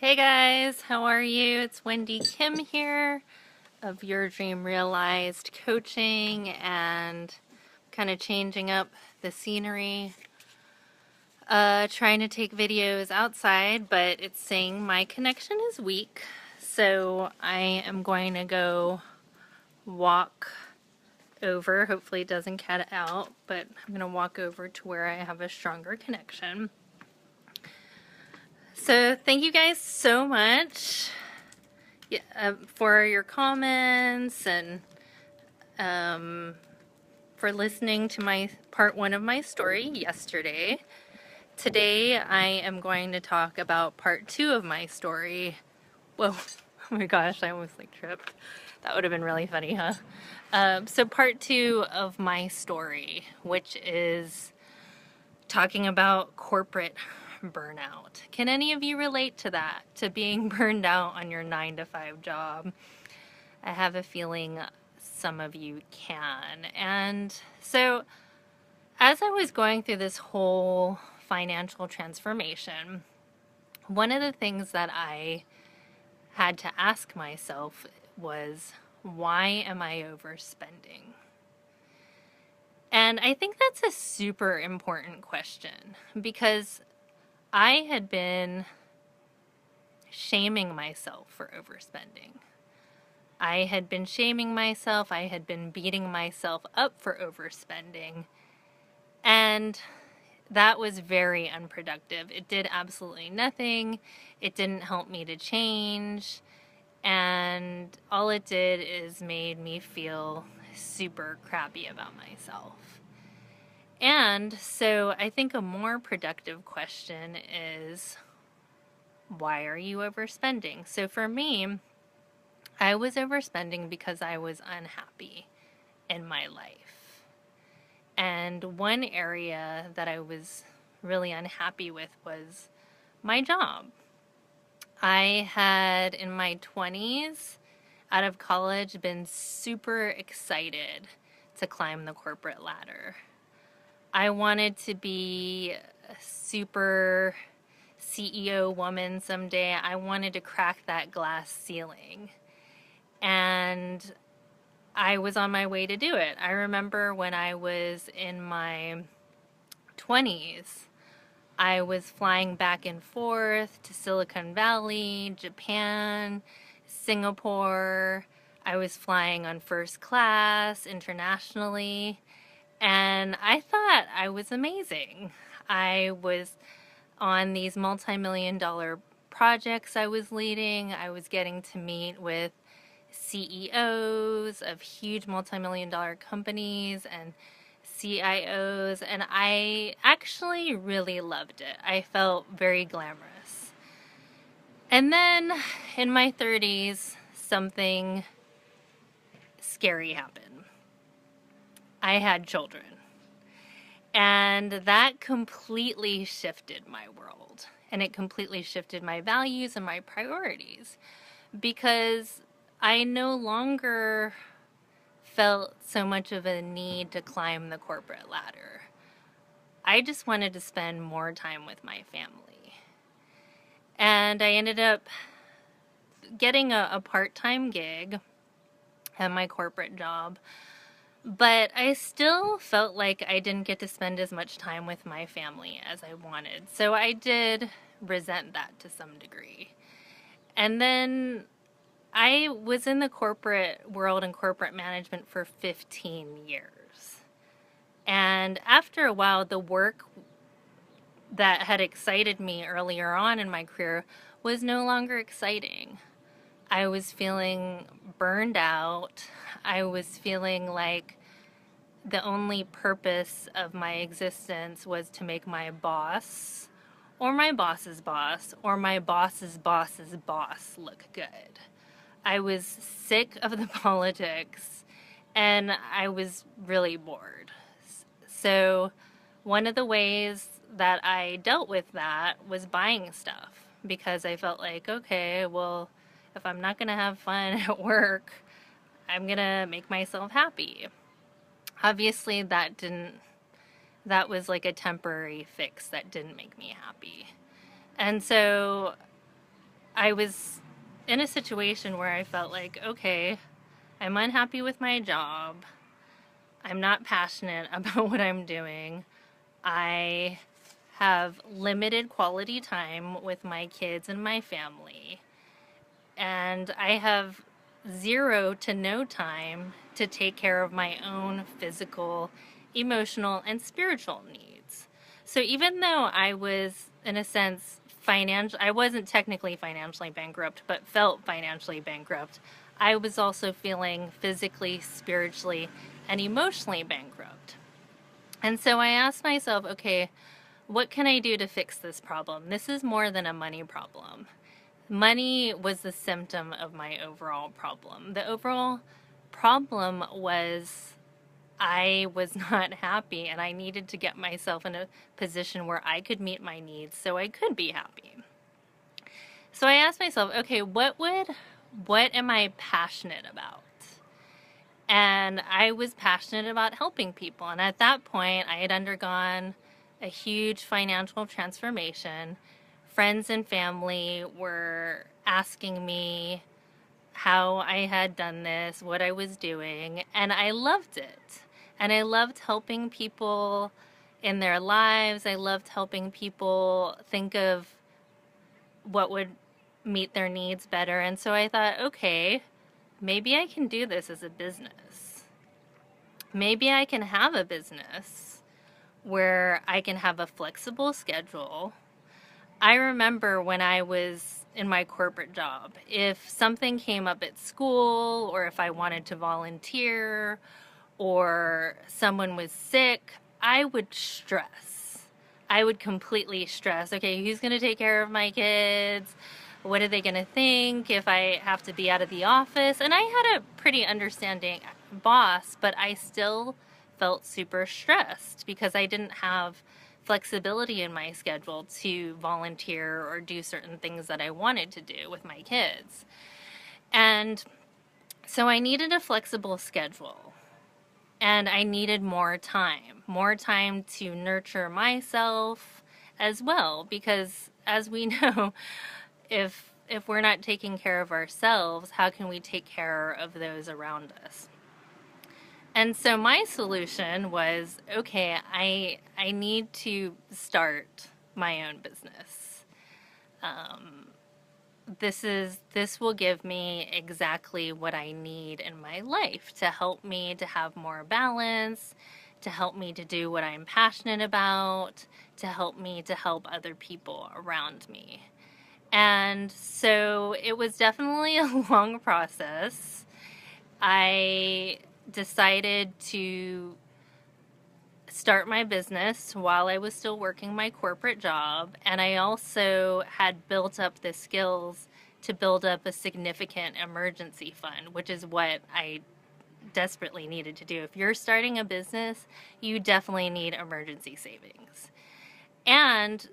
Hey guys, how are you? It's Wendy Kim here of Your Dream Realized Coaching and kind of changing up the scenery. Trying to take videos outside, but it's saying my connection is weak. So I am going to go walk over. Hopefully it doesn't cut out, but I'm going to walk over to where I have a stronger connection. So thank you guys so much for your comments and for listening to my part one of my story yesterday. Today I am going to talk about part two of my story. Whoa, oh my gosh, I almost tripped. That would have been really funny, huh? So part two of my story, which is talking about corporate burnout. Can any of you relate to that? To being burned out on your 9-to-5 job? I have a feeling some of you can. And so as I was going through this whole financial transformation, one of the things that I had to ask myself was, why am I overspending? And I think that's a super important question because I had been shaming myself for overspending. I had been shaming myself. I had been beating myself up for overspending. And that was very unproductive. It did absolutely nothing. It didn't help me to change. And all it did is made me feel super crappy about myself. And so I think a more productive question is, why are you overspending? So for me, I was overspending because I was unhappy in my life. And one area that I was really unhappy with was my job. I had, in my 20s, out of college, been super excited to climb the corporate ladder. I wanted to be a super CEO woman someday. I wanted to crack that glass ceiling. And I was on my way to do it. I remember when I was in my 20s, I was flying back and forth to Silicon Valley, Japan, Singapore. I was flying on first class internationally, and I thought I was amazing. I was on these multi-million-dollar projects I was leading. I was getting to meet with CEOs of huge multi-million-dollar companies and CIOs, and I actually really loved it. I felt very glamorous. And then in my 30s, something scary happened. I had children. And that completely shifted my world. And it completely shifted my values and my priorities. Because I no longer felt so much of a need to climb the corporate ladder. I just wanted to spend more time with my family. And I ended up getting a part-time gig at my corporate job. But I still felt like I didn't get to spend as much time with my family as I wanted. So I did resent that to some degree. And then I was in the corporate world and corporate management for 15 years. And after a while, the work that had excited me earlier on in my career was no longer exciting. I was feeling burned out. I was feeling like the only purpose of my existence was to make my boss or my boss's boss or my boss's boss's boss look good. I was sick of the politics and I was really bored. So one of the ways that I dealt with that was buying stuff, because I felt like, okay, well, if I'm not going to have fun at work, I'm going to make myself happy. Obviously that was like a temporary fix that didn't make me happy. And so I was in a situation where I felt like, okay, I'm unhappy with my job. I'm not passionate about what I'm doing. I have limited quality time with my kids and my family. And I have zero to no time to take care of my own physical, emotional, and spiritual needs. So even though I was, in a sense, I wasn't technically financially bankrupt, but felt financially bankrupt, I was also feeling physically, spiritually, and emotionally bankrupt. And so I asked myself, okay, what can I do to fix this problem? This is more than a money problem. Money was the symptom of my overall problem. The overall problem was I was not happy, and I needed to get myself in a position where I could meet my needs so I could be happy. So I asked myself, okay, what am I passionate about? And I was passionate about helping people. And at that point, I had undergone a huge financial transformation. Friends and family were asking me how I had done this, what I was doing, and I loved it. And I loved helping people in their lives. I loved helping people think of what would meet their needs better. And so I thought, okay, maybe I can do this as a business. Maybe I can have a business where I can have a flexible schedule. I remember when I was in my corporate job, if something came up at school, or if I wanted to volunteer, or someone was sick, I would stress. I would completely stress. Okay, who's going to take care of my kids? What are they going to think if I have to be out of the office? And I had a pretty understanding boss, but I still felt super stressed because I didn't have flexibility in my schedule to volunteer or do certain things that I wanted to do with my kids. And so I needed a flexible schedule. And I needed more time to nurture myself as well, because as we know, if we're not taking care of ourselves, how can we take care of those around us? And so my solution was, okay, I need to start my own business. This will give me exactly what I need in my life to help me to have more balance, to help me to do what I'm passionate about, to help me to help other people around me. And so it was definitely a long process. I decided to start my business while I was still working my corporate job, and I also had built up the skills to build up a significant emergency fund, which is what I desperately needed to do. If you're starting a business, you definitely need emergency savings. And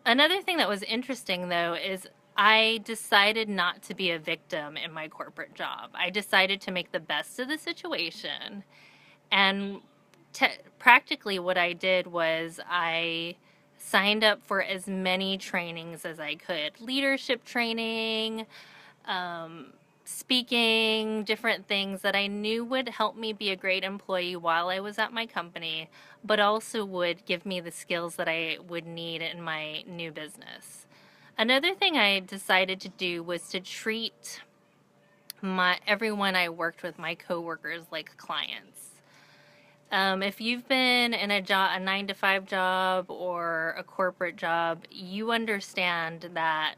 another thing that was interesting, though, is I decided not to be a victim in my corporate job. I decided to make the best of the situation. And practically what I did was I signed up for as many trainings as I could. Leadership training, speaking, different things that I knew would help me be a great employee while I was at my company, but also would give me the skills that I would need in my new business. Another thing I decided to do was to treat everyone I worked with, my coworkers, like clients. If you've been in a 9-to-5 job or a corporate job, you understand that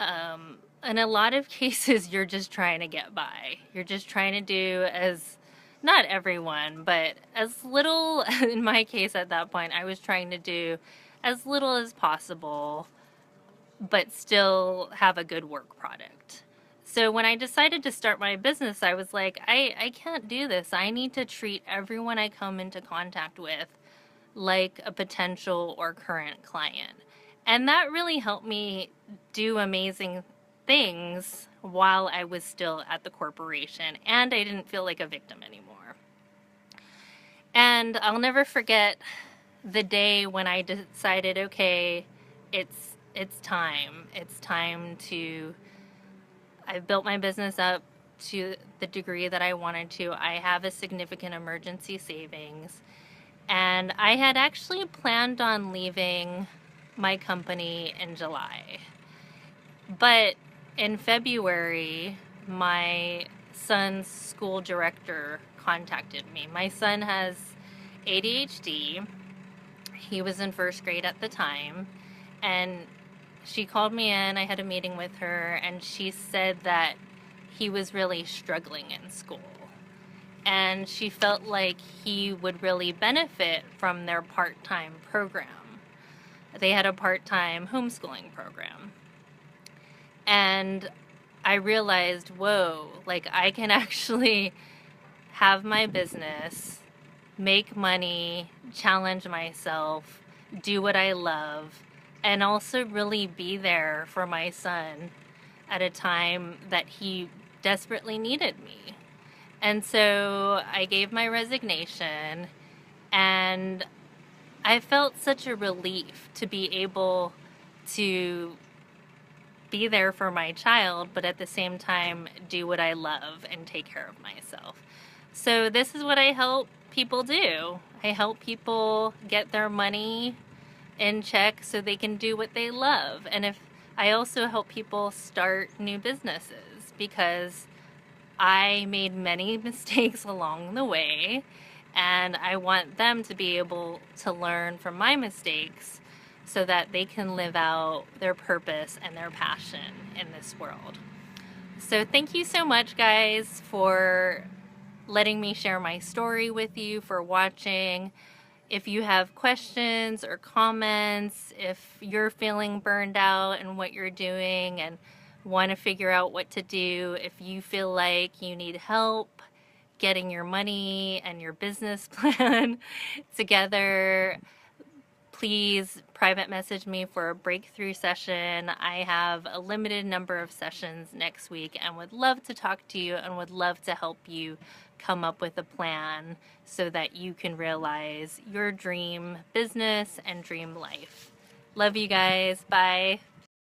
in a lot of cases, you're just trying to get by. You're just trying to do not everyone, but as little, in my case at that point, I was trying to do as little as possible, but still have a good work product. So when I decided to start my business, I was like, I can't do this. I need to treat everyone I come into contact with like a potential or current client. And that really helped me do amazing things while I was still at the corporation, and I didn't feel like a victim anymore. And I'll never forget the day when I decided, okay, it's time. It's time to, I've built my business up to the degree that I wanted to. I have a significant emergency savings. And I had actually planned on leaving my company in July. But in February, my son's school director contacted me. My son has ADHD. He was in first grade at the time. And she called me in. I had a meeting with her, and she said that he was really struggling in school. And she felt like he would really benefit from their part-time program. They had a part-time homeschooling program. And I realized, whoa, like I can actually have my business, make money, challenge myself, do what I love, and also really be there for my son at a time that he desperately needed me. And so I gave my resignation, and I felt such a relief to be able to be there for my child, but at the same time do what I love and take care of myself. So this is what I help people do. I help people get their money in check so they can do what they love. And if I also help people start new businesses, because I made many mistakes along the way, and I want them to be able to learn from my mistakes so that they can live out their purpose and their passion in this world. So thank you so much, guys, for letting me share my story with you, for watching. If you have questions or comments, if you're feeling burned out in what you're doing and want to figure out what to do, if you feel like you need help getting your money and your business plan together, please private message me for a breakthrough session. I have a limited number of sessions next week and would love to talk to you and would love to help you come up with a plan so that you can realize your dream business and dream life. Love you guys. Bye.